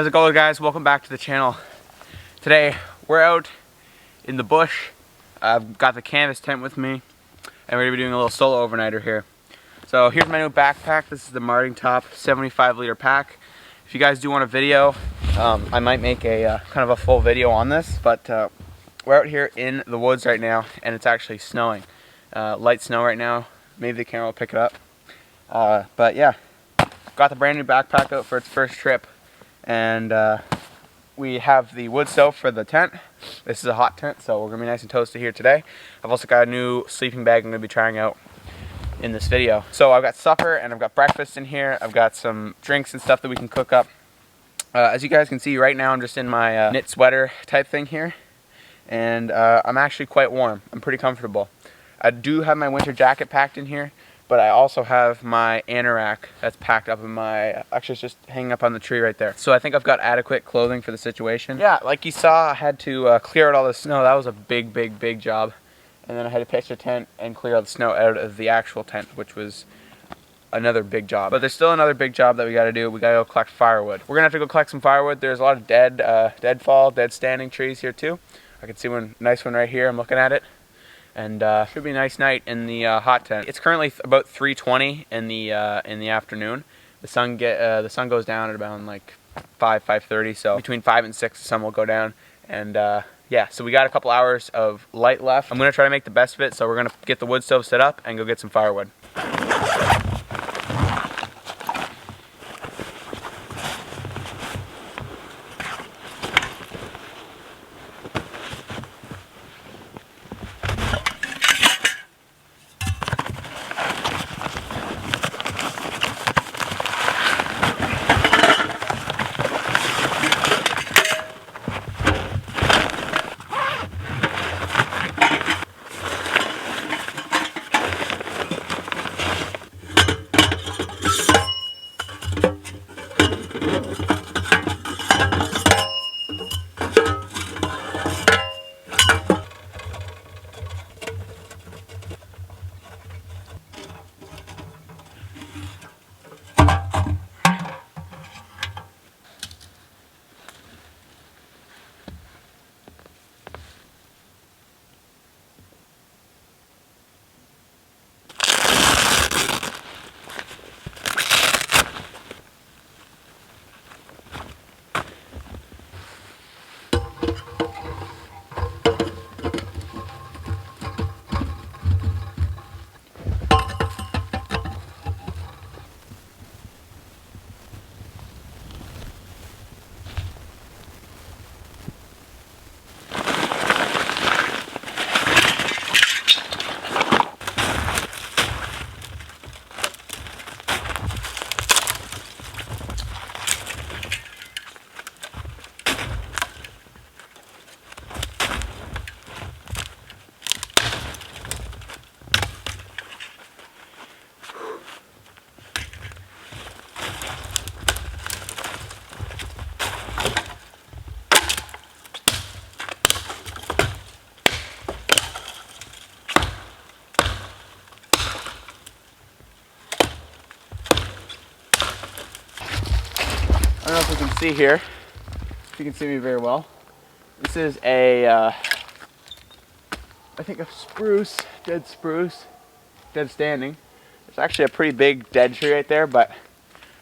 How's it going, guys? Welcome back to the channel. Today we're out in the bush. I've got the canvas tent with me and we're gonna be doing a little solo overnighter here. So here's my new backpack. This is the Marting Top 75-liter pack. If you guys do want a video, I might make a kind of a full video on this, but we're out here in the woods right now and it's actually snowing. Light snow right now. Maybe the camera will pick it up. But yeah, got the brand new backpack out for its first trip. And we have the wood stove for the tent. This is a hot tent, so we're gonna be nice and toasty here today. I've also got a new sleeping bag I'm gonna be trying out in this video. So I've got supper and I've got breakfast in here. I've got some drinks and stuff that we can cook up. As you guys can see right now, I'm just in my knit sweater type thing here, and I'm actually quite warm. I'm pretty comfortable. I do have my winter jacket packed in here, but I also have my anorak that's packed up in my, actually it's just hanging up on the tree right there. So I think I've got adequate clothing for the situation. Yeah, like you saw, I had to clear out all the snow. That was a big job. And then I had to pitch a tent and clear all the snow out of the actual tent, which was another big job. But there's still another big job that we gotta do. We gotta go collect firewood. We're gonna have to go collect some firewood. There's a lot of dead standing trees here too. I can see one nice one right here. I'm looking at it. And should be a nice night in the hot tent. It's currently about 3:20 in the afternoon. The sun goes down at about like 5:30. So between 5 and 6, the sun will go down. And yeah, so we got a couple hours of light left. I'm gonna try to make the best of it. So we're gonna get the wood stove set up and go get some firewood. I don't know if you can see here, if you can see me very well. This is a, I think a spruce, dead standing. It's actually a pretty big dead tree right there, but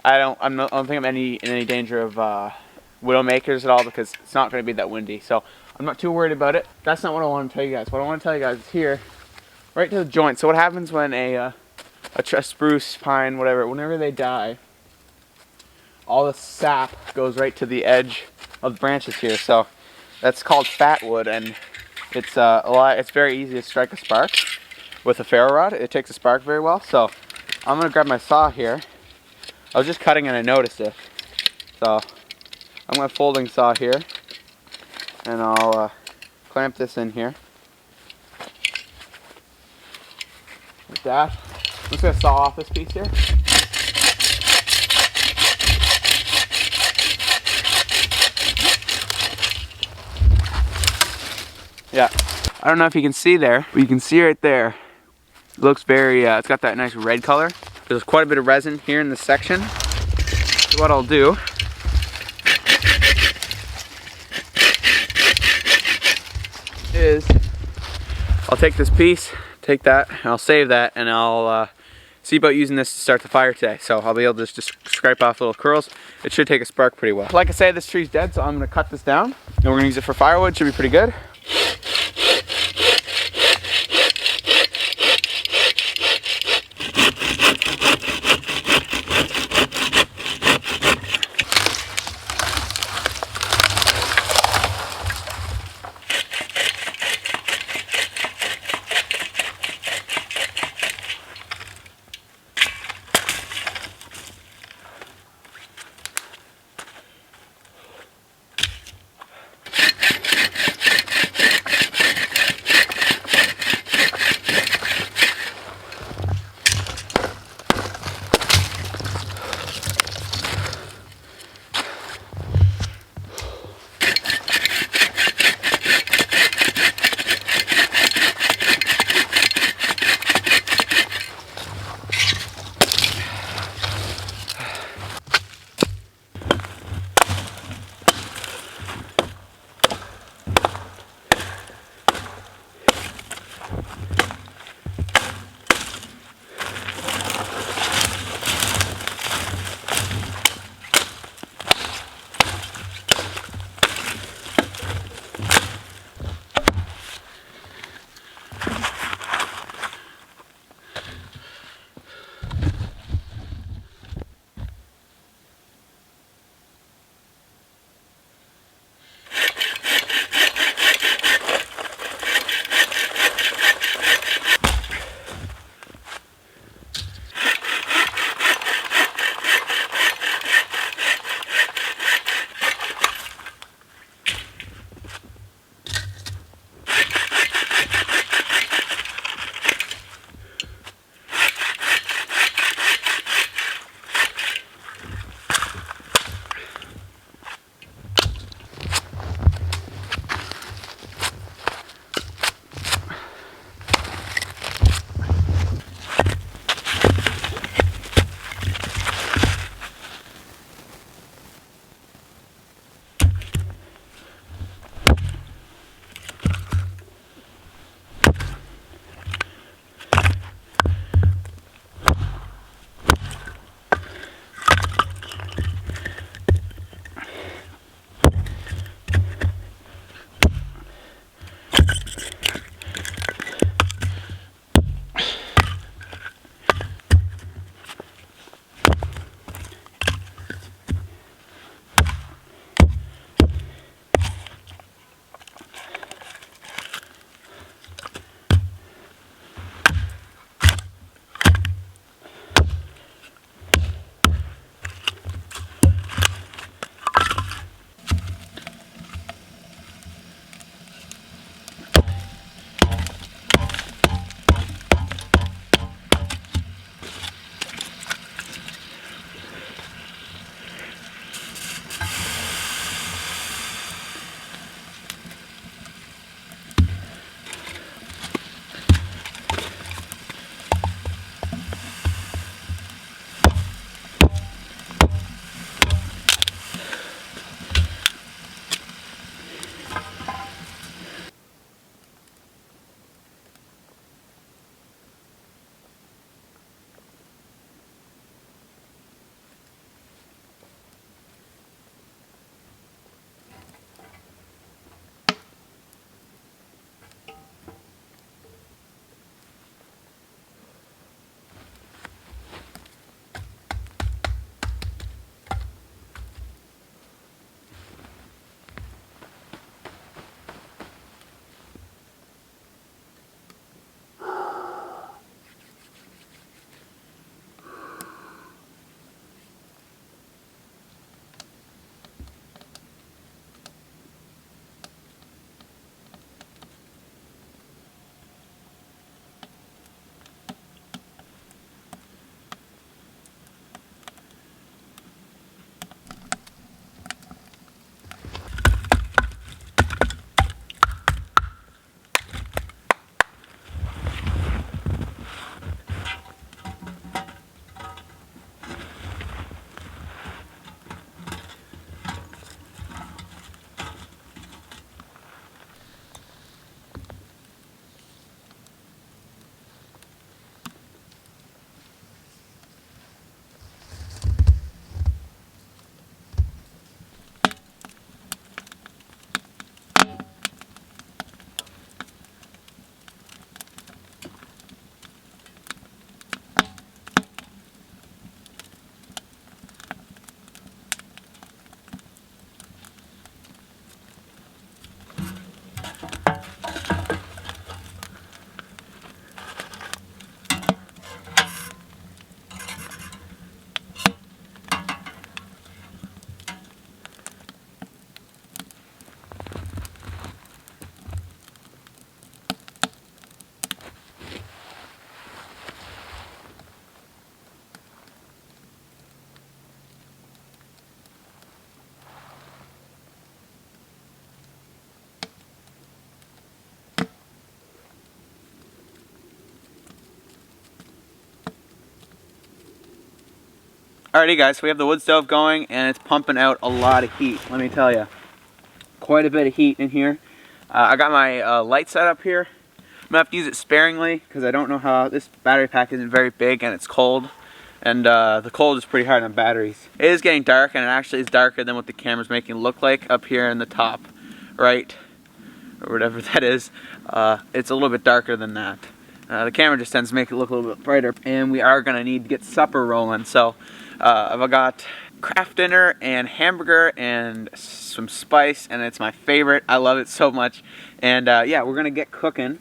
I don't think I'm in any danger of widowmakers at all because it's not going to be that windy. So I'm not too worried about it. That's not what I want to tell you guys. What I want to tell you guys is here, right to the joint. So what happens when a spruce, pine, whatever, whenever they die, all the sap goes right to the edge of the branches here. So that's called fat wood, and it's it's very easy to strike a spark with a ferro rod. It takes a spark very well. So I'm gonna grab my saw here. I was just cutting and I noticed it. So I'm gonna folding saw here, and I'll clamp this in here. Like that. I'm just gonna saw off this piece here. Yeah, I don't know if you can see there, but you can see right there. It looks very, it's got that nice red color. There's quite a bit of resin here in this section. So what I'll do I'll take this piece, take that, and I'll save that, and I'll see about using this to start the fire today. So I'll be able to just scrape off little curls. It should take a spark pretty well. Like I say, this tree's dead, so I'm gonna cut this down, and we're gonna use it for firewood. Should be pretty good. Alrighty guys, so we have the wood stove going and it's pumping out a lot of heat, let me tell you. Quite a bit of heat in here. I got my light set up here. I'm gonna have to use it sparingly because I don't know how, this battery pack isn't very big and it's cold. And the cold is pretty hard on batteries. It is getting dark, and it actually is darker than what the camera's making it look like up here in the top right, or whatever that is. It's a little bit darker than that. The camera just tends to make it look a little bit brighter. And we are gonna need to get supper rolling. So I've got Kraft dinner and hamburger and some spice, and it's my favorite. I love it so much. And yeah, we're gonna get cooking.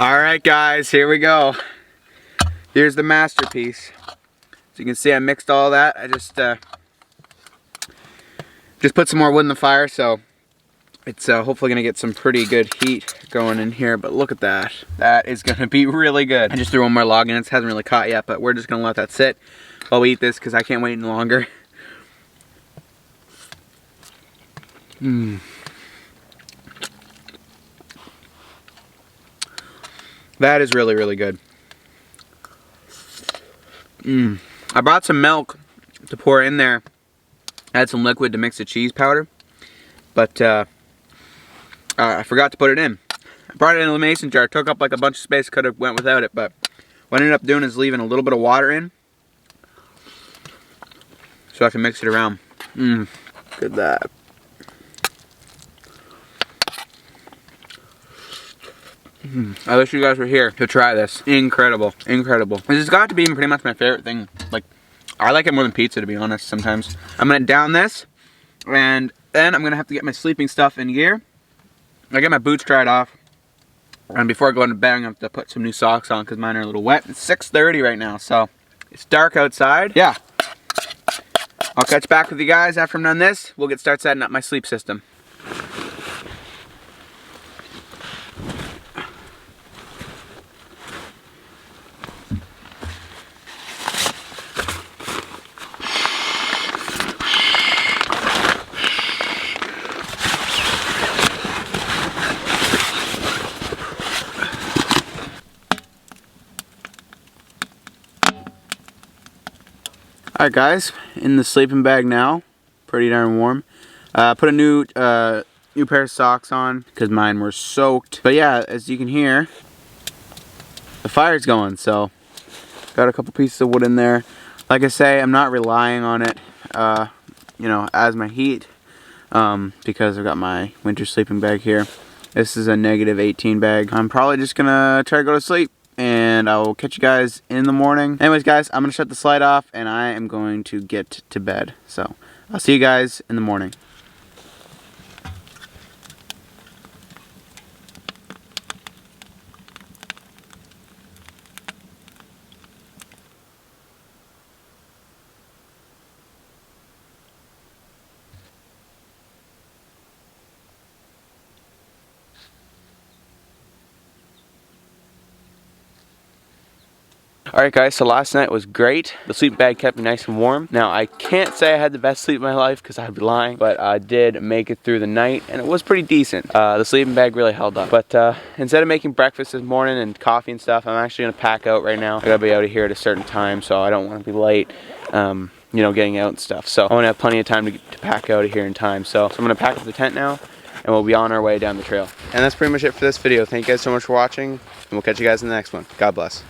Alright guys, here we go. Here's the masterpiece. So you can see I mixed all that. I just put some more wood in the fire, so it's hopefully gonna get some pretty good heat going in here. But look at that. That is gonna be really good. I just threw one more log in. It hasn't really caught yet, but we're just gonna let that sit while we eat this because I can't wait any longer. That is really, really good. I brought some milk to pour in there. I had some liquid to mix the cheese powder, but I forgot to put it in. I brought it in a mason jar. Took up like a bunch of space. Could have went without it, but what I ended up doing is leaving a little bit of water in, so I can mix it around. Look at that. I wish you guys were here to try this. Incredible, incredible. This has got to be pretty much my favorite thing. Like, I like it more than pizza, to be honest, sometimes. I'm gonna down this, and then I'm gonna have to get my sleeping stuff in gear. I get my boots dried off, and before I go into bed, I'm gonna have to put some new socks on because mine are a little wet. It's 6:30 right now, so it's dark outside. Yeah. I'll catch back with you guys after I'm done this. We'll start setting up my sleep system. Alright guys, in the sleeping bag now. Pretty darn warm. Put a new pair of socks on because mine were soaked. But yeah, as you can hear, the fire's going, so got a couple pieces of wood in there. Like I say, I'm not relying on it, you know, as my heat, because I've got my winter sleeping bag here. This is a -18 bag. I'm probably just gonna try to go to sleep, and I will catch you guys in the morning. Anyways guys, I'm gonna shut the slide off and I am going to get to bed. So I'll see you guys in the morning. Alright guys, so last night was great. The sleeping bag kept me nice and warm. Now I can't say I had the best sleep of my life because I'd be lying, but I did make it through the night and it was pretty decent. The sleeping bag really held up. But instead of making breakfast this morning and coffee and stuff, I'm actually going to pack out right now. I gotta be out of here at a certain time, so I don't want to be late. You know, getting out and stuff. So I want to have plenty of time to pack out of here in time. So I'm going to pack up the tent now and we'll be on our way down the trail. And that's pretty much it for this video. Thank you guys so much for watching, and we'll catch you guys in the next one. God bless.